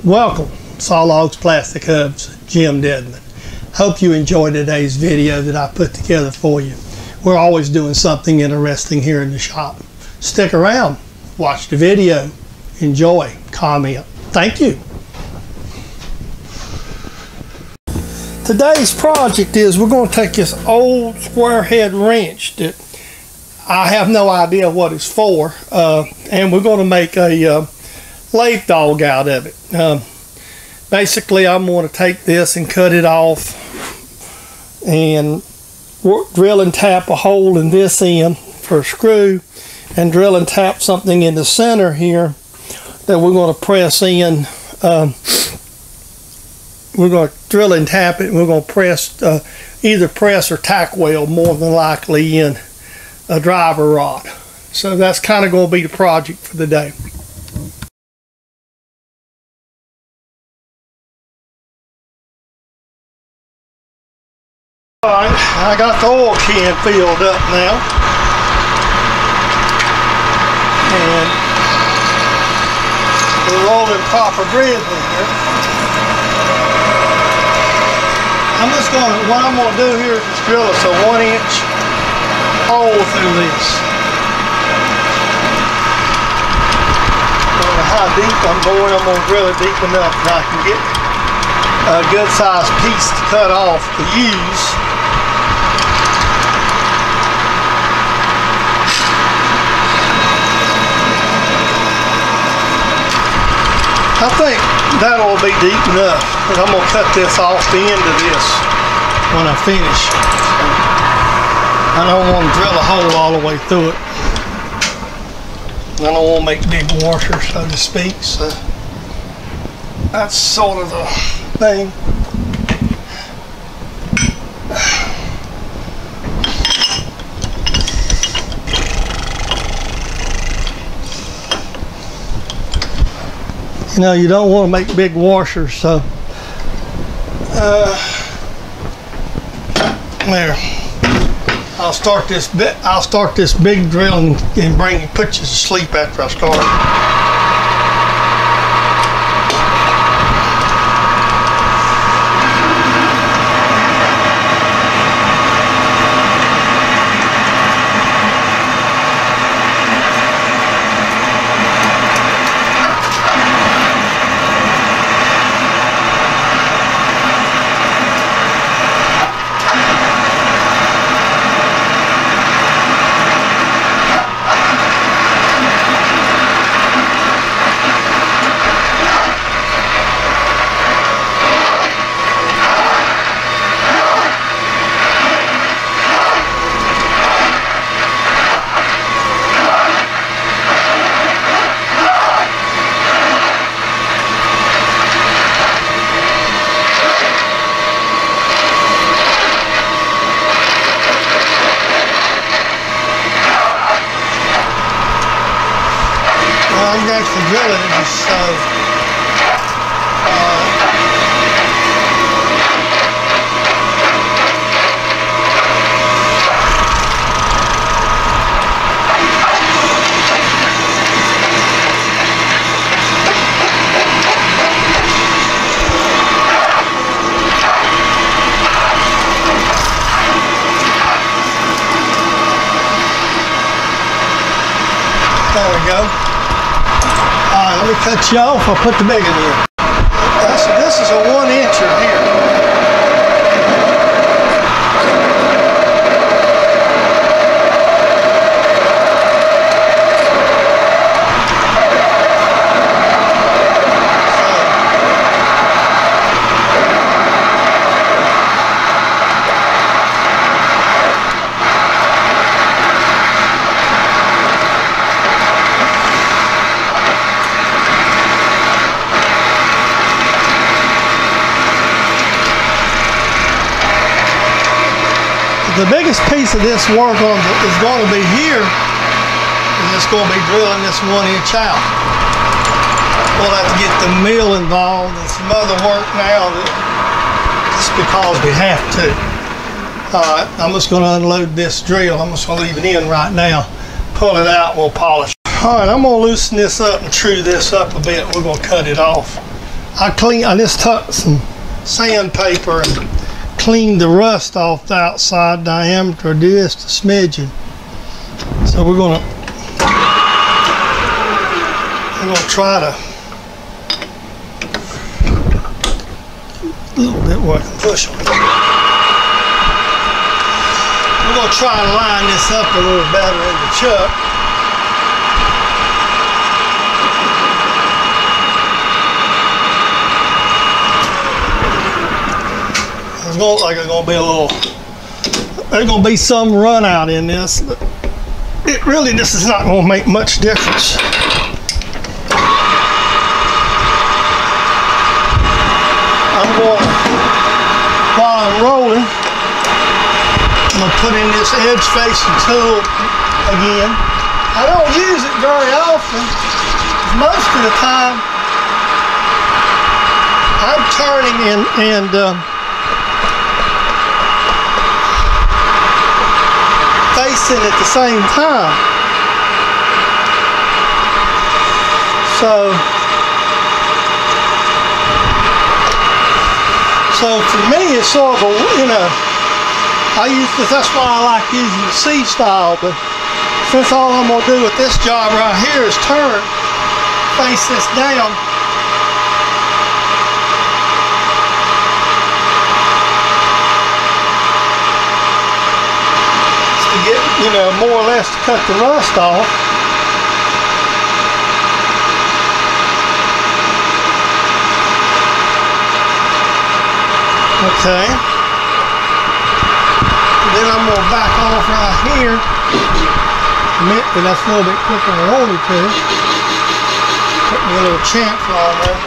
Welcome, Saw Logs Plastic Hubs, Jim Dedman. Hope you enjoyed today's video that I put together for you. We're always doing something interesting here in the shop. Stick around, watch the video, enjoy, comment. Thank you. Today's project is we're going to take this old square head wrench that I have no idea what it's for, and we're going to make a lathe dog out of it. Basically, I'm going to take this and cut it off and drill and tap a hole in this end for a screw, and drill and tap something in the center here that we're going to press in. We're going to drill and tap it, and we're going to press, either press or tack weld, more than likely in a driver rod. So that's kind of going to be the project for the day. Alright, I got the oil can filled up now. And we're rolling proper grid in here. What I'm going to do here is just drill us a 1-inch hole through this. I don't know how deep I'm going. I'm going to drill it deep enough that I can get a good sized piece to cut off to use. I think that'll be deep enough, and I'm going to cut this off the end of this when I finish. I don't want to drill a hole all the way through it. I don't want to make big washers, so to speak, so that's sort of the thing. You know, you don't want to make big washers, so there. I'll start this big drill and put you to sleep after I start. I'm actually drilling it, so there we go. Let me cut you off. I'll put the big one in. This is a 1-incher here. The biggest piece of this work is going to be here, and it's going to be drilling this 1-inch out. We'll have to get the mill involved and some other work now, just because we have to. Alright, I'm just going to unload this drill. I'm just going to leave it in right now. Pull it out, we'll polish. Alright, I'm going to loosen this up and true this up a bit. We're going to cut it off. I just took some sandpaper and cleaned the rust off the outside diameter of this a smidgen. So we're gonna try to a little bit where I can push on it. We're gonna try to line this up a little better in the chuck. It's gonna like it's gonna be a little. There's gonna be some run out in this. But it really, this is not gonna make much difference. While I'm rolling, I'm gonna put in this edge facing tool again. I don't use it very often. Most of the time, I'm turning and facing at the same time. So for me, it's sort of a, you know, that's why I like using the C style, but since all I'm gonna do with this job right here is turn, face this down, just to get, you know, more or less to cut the rust off. Okay. Then I'm going to back off right here. Admit that that's a little bit quicker than I wanted to. Put me a little chamfer on there.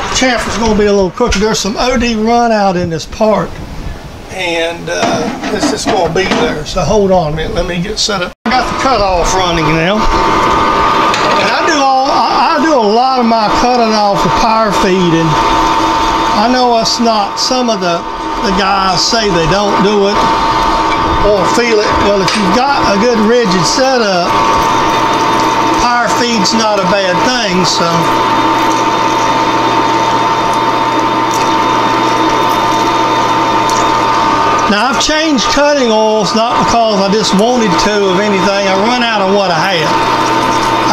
The chamfer's going to be a little quicker. There's some OD run out in this part. And it's just going to be there. So hold on a minute. Let me get set up. I got the cutoff running now. And I do a lot of my cutting off with power feed. And I know it's not, some of the guys say they don't do it or feel it. Well, if you've got a good rigid setup, power feed's not a bad thing, so. Now I've changed cutting oils, not because I just wanted to of anything. I run out of what I had.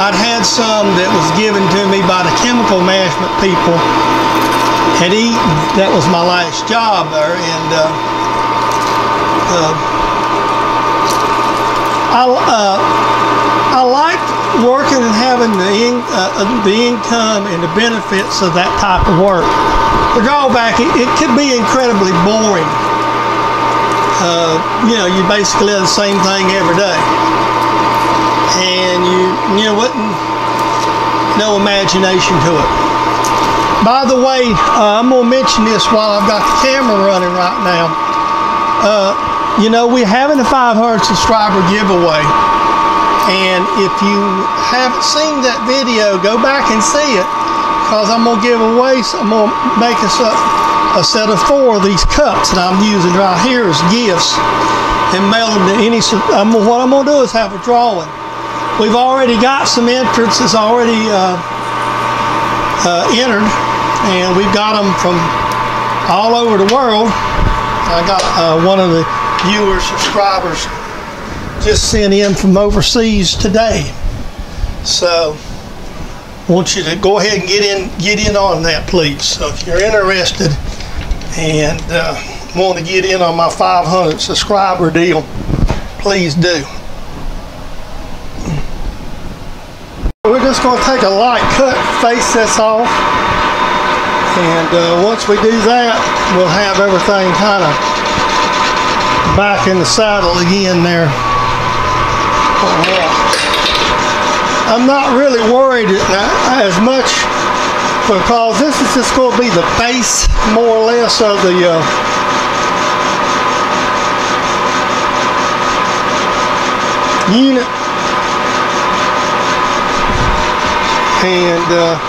I'd had some that was given to me by the chemical management people at Eaton. That was my last job there, and I liked working and having the income and the benefits of that type of work. The drawback, it could be incredibly boring. You know, you basically do the same thing every day, and you wouldn't, no imagination to it. By the way, I'm going to mention this while I've got the camera running right now. You know, we're having a 500 subscriber giveaway. And if you haven't seen that video, go back and see it. Because I'm going to give away, I'm going to make us a set of 4 of these cups that I'm using right here as gifts. And mail them to any, what I'm going to do is have a drawing. We've already got some entrances already entered. And we've got them from all over the world. I got one of the viewers, subscribers, just sent in from overseas today. So I want you to go ahead and get in on that, please. So if you're interested and want to get in on my 500 subscriber deal, please do. We're just going to take a light cut, face this off. And once we do that, we'll have everything kind of back in the saddle again there. I'm not really worried as much because this is just going to be the base, more or less, of the unit. And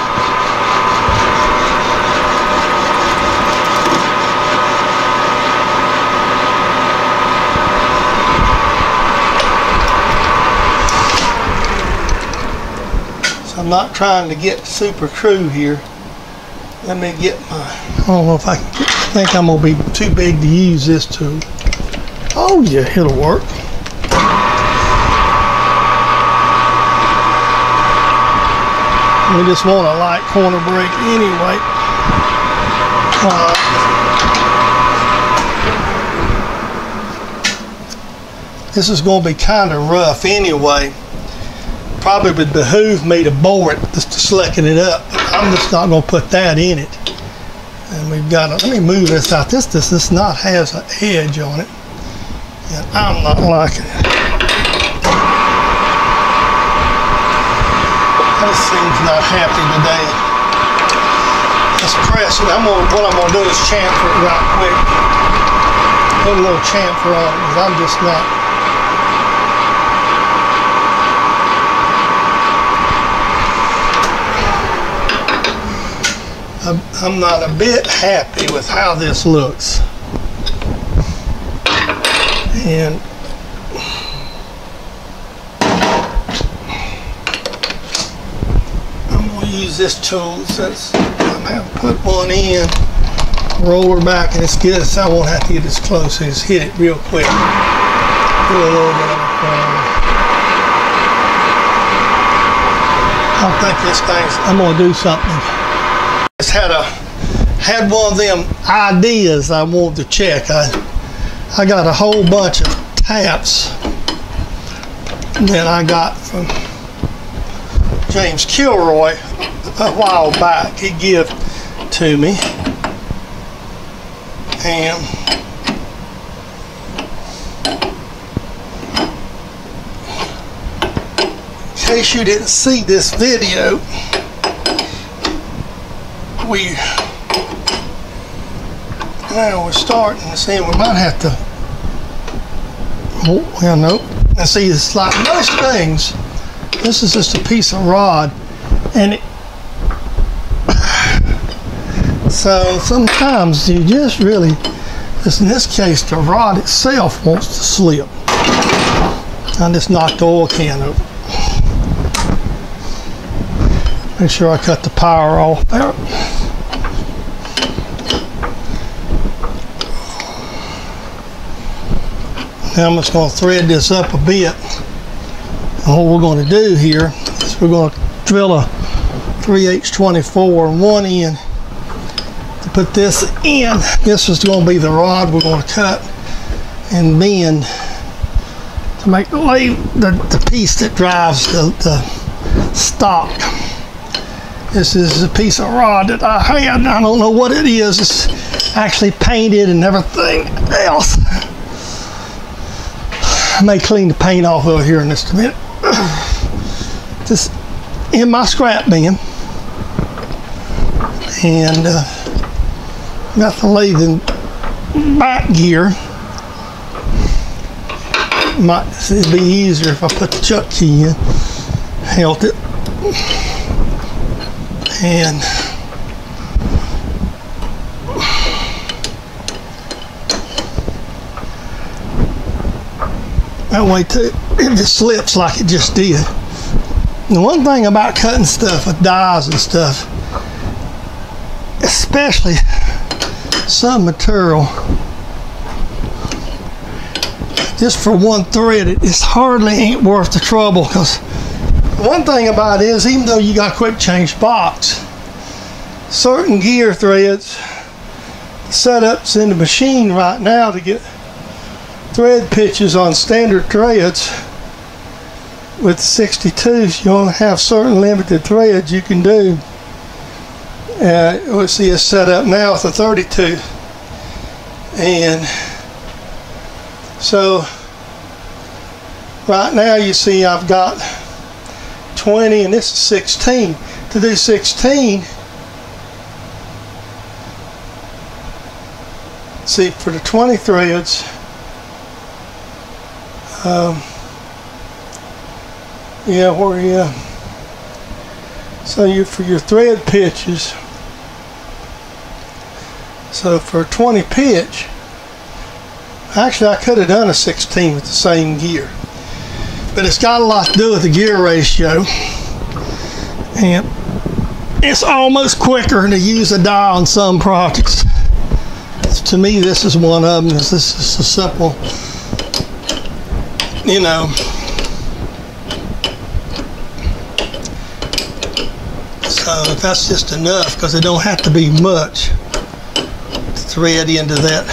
I'm not trying to get super true here. Let me get my, I don't know if I think I'm gonna be too big to use this tool. Oh yeah, it'll work. We just want a light corner break anyway. This is going to be kind of rough anyway. Probably would behoove me to bore it just to slicken it up. I'm just not going to put that in it. And we've got to, let me move this out. This not has an edge on it. And I'm not liking it. This seems not happy today. Let's press it. What I'm gonna do is chamfer it right quick. Put a little chamfer on it because I'm just not. I'm not a bit happy with how this looks. And use this tool since I have put one in, roll her back, and it's good, so I won't have to get as close. So just hit it real quick. Put a little bit of a corner. I think this thing's, I'm gonna do something. Just had one of them ideas I wanted to check. I got a whole bunch of taps that I got from James Kilroy a while back. He gave to me, and in case you didn't see this video, we're starting to see, we might have to, oh well, nope. And see, it's like most things, this is just a piece of rod, and so sometimes you just really, just in this case, the rod itself wants to slip. I just knocked the oil can over. Make sure I cut the power off there. Now I'm just going to thread this up a bit. And what we're going to do here is we're going to drill a 3/8 in one end to put this in. This is going to be the rod we're going to cut and bend to make the piece that drives the stock. This is a piece of rod that I had. I don't know what it is. It's actually painted and everything else. I may clean the paint off over here in just a minute. Just in my scrap bin, and got the lathe in back gear. It'd be easier if I put the chuck key in, held it, and that way too, it just slips like it just did. The one thing about cutting stuff with dies and stuff, especially some material, just for one thread, it's hardly ain't worth the trouble, because one thing about it is, even though you got a quick change box, certain gear threads, setups in the machine right now to get thread pitches on standard threads with 62s, you only have certain limited threads you can do. Let's see, it's set up now with a 32, and so right now you see I've got 20 and this is 16. To do 16, see, for the 20 threads, so for your thread pitches, so for 20 pitch, actually I could have done a 16 with the same gear, but it's got a lot to do with the gear ratio, and it's almost quicker to use a die on some projects. To me, this is one of them. This is a simple, you know. So that's just enough, because it don't have to be much to thread into that.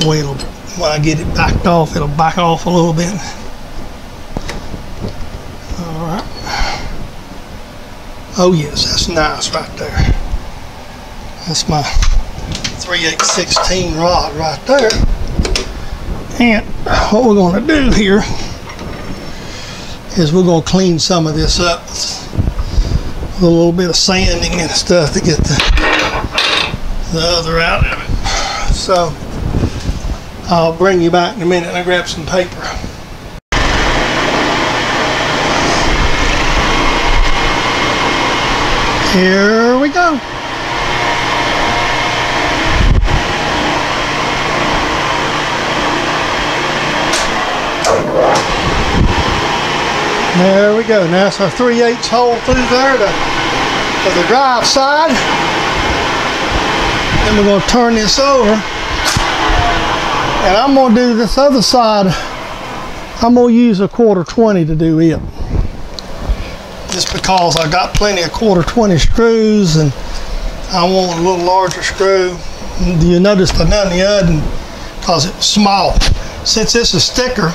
When I get it backed off, it'll back off a little bit. All right. Oh yes, that's nice right there. That's my 3/8/16 rod right there. And what we're going to do here is we're going to clean some of this up with a little bit of sanding and stuff to get the other out of it. So I'll bring you back in a minute and I'll grab some paper. Here we go. There we go. Now that's our 3/8 hole through there to the drive side. Then we're going to turn this over. And I'm going to do this other side. I'm going to use a 1/4-20 to do it. Just because I got plenty of 1/4-20 screws and I want a little larger screw. You notice I done the other because it was small. Since this is thicker,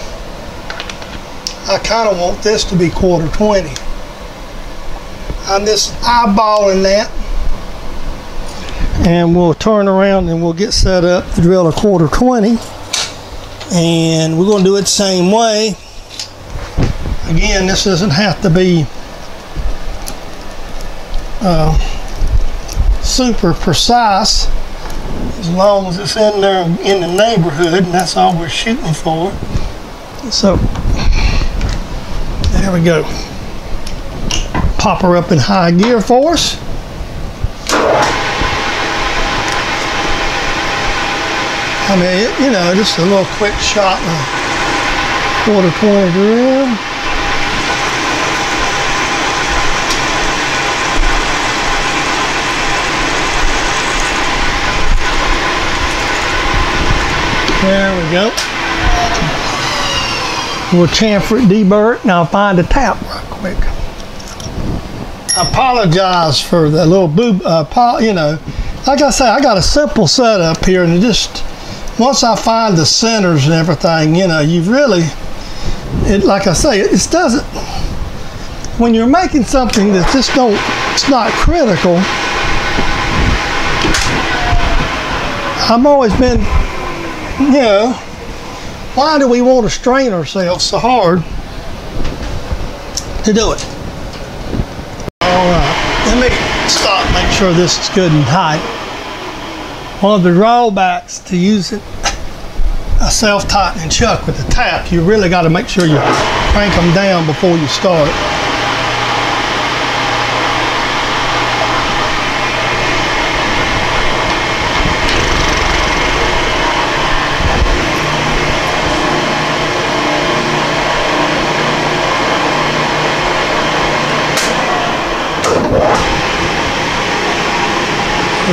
I kind of want this to be 1/4-20. I'm just eyeballing that. And we'll turn around and we'll get set up to drill a 1/4-20. And we're going to do it the same way. Again, this doesn't have to be super precise, as long as it's in there in the neighborhood, and that's all we're shooting for. So there we go. Pop her up in high gear for us. I mean, you know, just a little quick shot and a 1/4-20 drill. There we go. We'll chamfer it, deburr it, and I'll find a tap right quick. I apologize for the little boob, you know, like I say, I got a simple setup here, and just once I find the centers and everything, you know, you've really, like I say, it doesn't, when you're making something that just don't, it's not critical. I've always been, you know, why do we want to strain ourselves so hard to do it? All right, let me stop, make sure this is good and tight. One of the drawbacks to using a self-tightening chuck with the tap, you really got to make sure you crank them down before you start.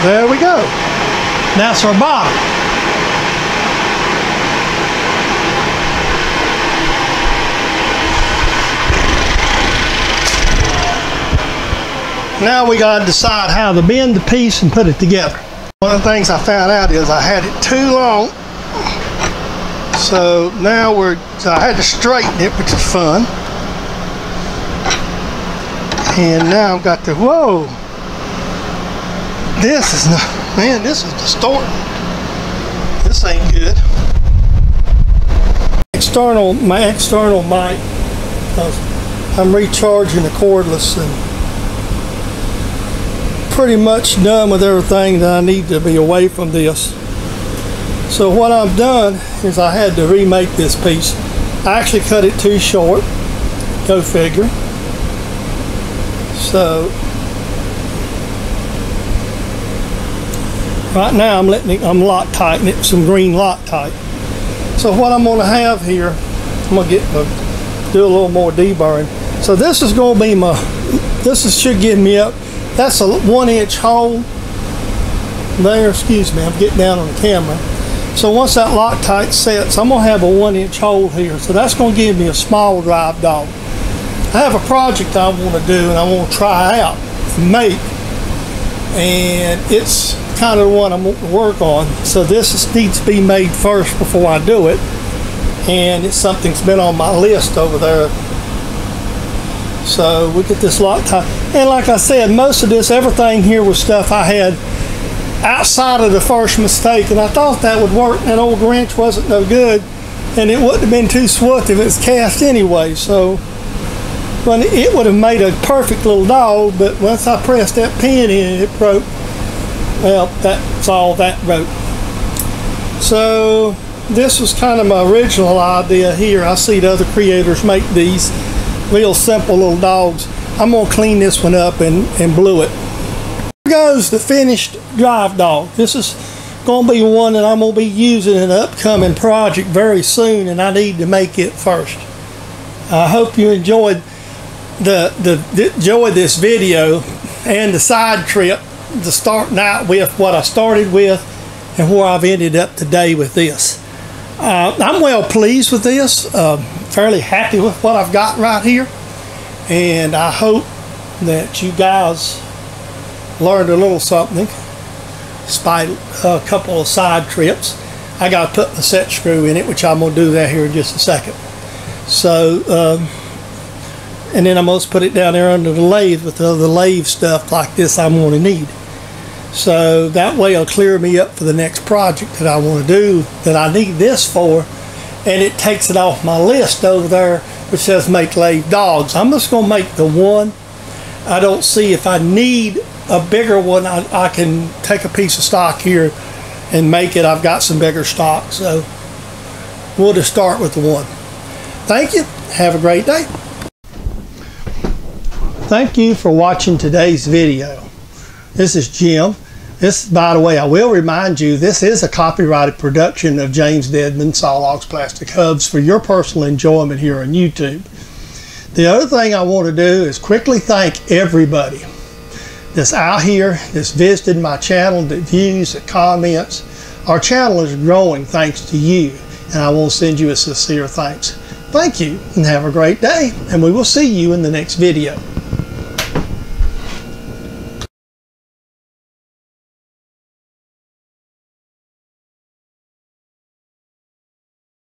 There we go. That's our bottom. Now we got to decide how to bend the piece and put it together. One of the things I found out is I had it too long. So now I had to straighten it, which is fun. And now I've got whoa. This is not, man, this is distorting. This ain't good. My external mic, I'm recharging the cordless and pretty much done with everything that I need to be away from this. So what I've done is I had to remake this piece. I actually cut it too short, go figure. So right now I'm Loctite it, some green Loctite. So what I'm going to have here, I'm going to get my do a little more deburring. So this is going to be my, should get me up. That's a 1-inch hole there. Excuse me, I'm getting down on the camera. So once that Loctite sets, I'm going to have a 1-inch hole here. So that's going to give me a small drive dog. I have a project I want to do and I want to try out and make. And it's kind of the one I want to work on. So this needs to be made first before I do it. And it's something that's been on my list over there. So we get this Loctite. And like I said, most of this, everything here was stuff I had outside of the first mistake, and I thought that would work. That old wrench wasn't no good, and it wouldn't have been too swift if it was cast anyway. So when it would have made a perfect little dog, but once I pressed that pin in, it broke. Well, that's all that broke. So this was kind of my original idea here. I see the other creators make these real simple little dogs. I'm gonna clean this one up and blue it. Goes the finished drive dog. This is going to be one that I'm going to be using in an upcoming project very soon, and I need to make it first. I hope you enjoyed this video and the side trip, the starting out with what I started with and where I've ended up today with this. I'm well pleased with this, fairly happy with what I've got right here, and I hope that you guys learned a little something despite a couple of side trips. I got to put the set screw in it, which I'm going to do that here in just a second. So and then I'm going to put it down there under the lathe with the other lathe stuff like this I'm going to need. So that way it'll clear me up for the next project that I want to do that I need this for, and it takes it off my list over there which says make lathe dogs. I'm just going to make the one. I don't see if I need a bigger one. I can take a piece of stock here and make it. I've got some bigger stock, so we'll just start with the one. Thank you. Have a great day. Thank you for watching today's video. This is Jim. This, by the way, I will remind you, this is a copyrighted production of James Dedman, Sawlogs Plastic Hubs, for your personal enjoyment here on YouTube. The other thing I want to do is quickly thank everybody that's out here, that's visited my channel, that views, that comments. Our channel is growing thanks to you, and I want to send you a sincere thanks. Thank you, and have a great day, and we will see you in the next video.